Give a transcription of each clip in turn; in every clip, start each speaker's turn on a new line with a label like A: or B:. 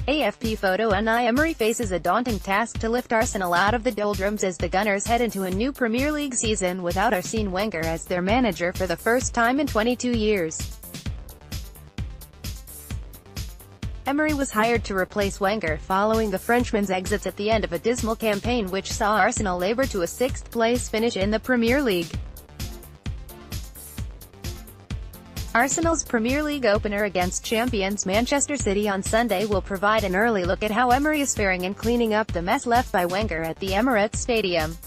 A: AFP photo Unai Emery faces a daunting task to lift Arsenal out of the doldrums as the Gunners head into a new Premier League season without Arsene Wenger as their manager for the first time in 22 years. Emery was hired to replace Wenger following the Frenchman's exits at the end of a dismal campaign which saw Arsenal labour to a sixth-place finish in the Premier League. Arsenal's Premier League opener against champions Manchester City on Sunday will provide an early look at how Emery is faring in cleaning up the mess left by Wenger at the Emirates Stadium.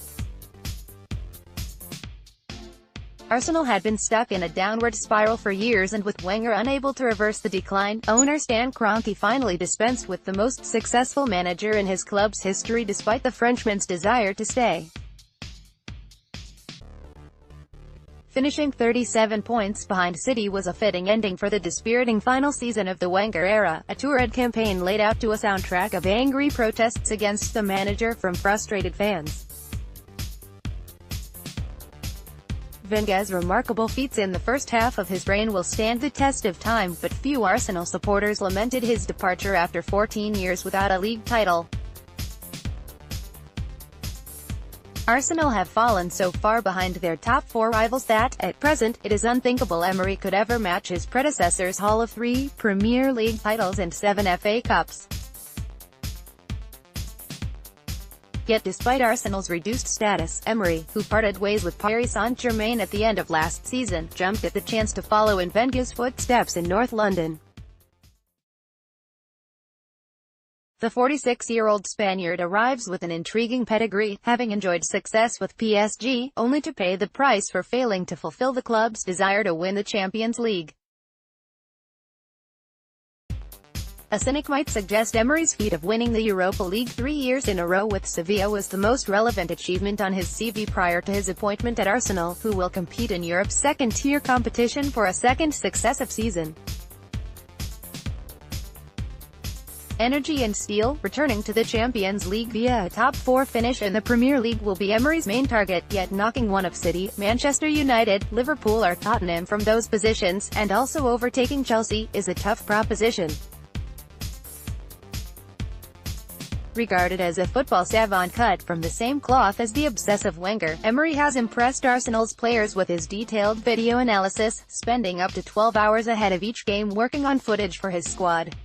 A: Arsenal had been stuck in a downward spiral for years, and with Wenger unable to reverse the decline, owner Stan Kroenke finally dispensed with the most successful manager in his club's history despite the Frenchman's desire to stay. Finishing 37 points behind City was a fitting ending for the dispiriting final season of the Wenger era, a toured campaign laid out to a soundtrack of angry protests against the manager from frustrated fans. Wenger's remarkable feats in the first half of his reign will stand the test of time, but few Arsenal supporters lamented his departure after 14 years without a league title. Arsenal have fallen so far behind their top four rivals that, at present, it is unthinkable Emery could ever match his predecessor's haul of 3 Premier League titles and 7 FA Cups. Yet despite Arsenal's reduced status, Emery, who parted ways with Paris Saint-Germain at the end of last season, jumped at the chance to follow in Wenger's footsteps in North London. The 46-year-old Spaniard arrives with an intriguing pedigree, having enjoyed success with PSG, only to pay the price for failing to fulfill the club's desire to win the Champions League. A cynic might suggest Emery's feat of winning the Europa League 3 years in a row with Sevilla was the most relevant achievement on his CV prior to his appointment at Arsenal, who will compete in Europe's second-tier competition for a second successive season. Energy and steel, returning to the Champions League via a top-4 finish in the Premier League will be Emery's main target, yet knocking one of City, Manchester United, Liverpool or Tottenham from those positions, and also overtaking Chelsea, is a tough proposition. Regarded as a football savant cut from the same cloth as the obsessive Wenger, Emery has impressed Arsenal's players with his detailed video analysis, spending up to 12 hours ahead of each game working on footage for his squad.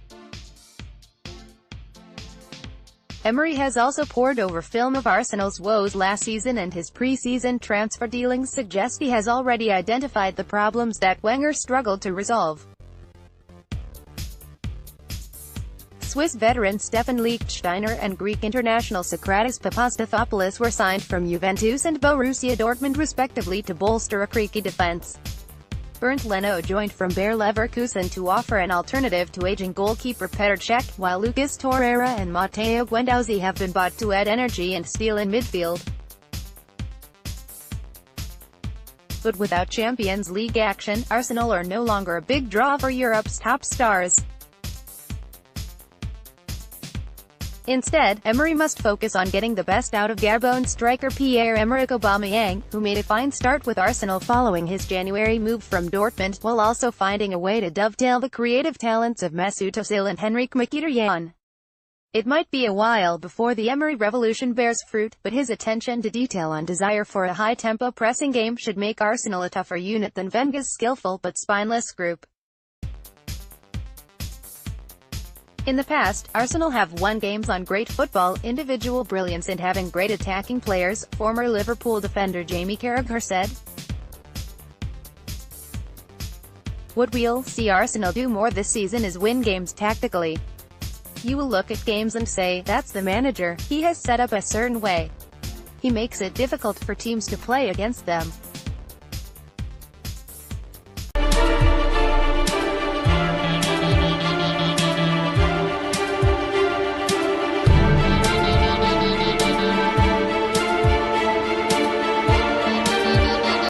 A: Emery has also pored over film of Arsenal's woes last season, and his pre-season transfer dealings suggest he has already identified the problems that Wenger struggled to resolve. Swiss veteran Stefan Lichtsteiner and Greek international Socrates Papastathopoulos were signed from Juventus and Borussia Dortmund respectively to bolster a creaky defense. Bernd Leno joined from Bayer Leverkusen to offer an alternative to aging goalkeeper Petr Cech, while Lucas Torreira and Matteo Guendouzi have been bought to add energy and steel in midfield. But without Champions League action, Arsenal are no longer a big draw for Europe's top stars. Instead, Emery must focus on getting the best out of Gabon striker Pierre-Emerick Aubameyang, who made a fine start with Arsenal following his January move from Dortmund, while also finding a way to dovetail the creative talents of Mesut Özil and Henrikh Mkhitaryan. It might be a while before the Emery revolution bears fruit, but his attention to detail and desire for a high-tempo pressing game should make Arsenal a tougher unit than Wenger's skillful but spineless group. In the past, Arsenal have won games on great football, individual brilliance and having great attacking players, former Liverpool defender Jamie Carragher said. What we'll see Arsenal do more this season is win games tactically. You will look at games and say, that's the manager, he has set up a certain way. He makes it difficult for teams to play against them.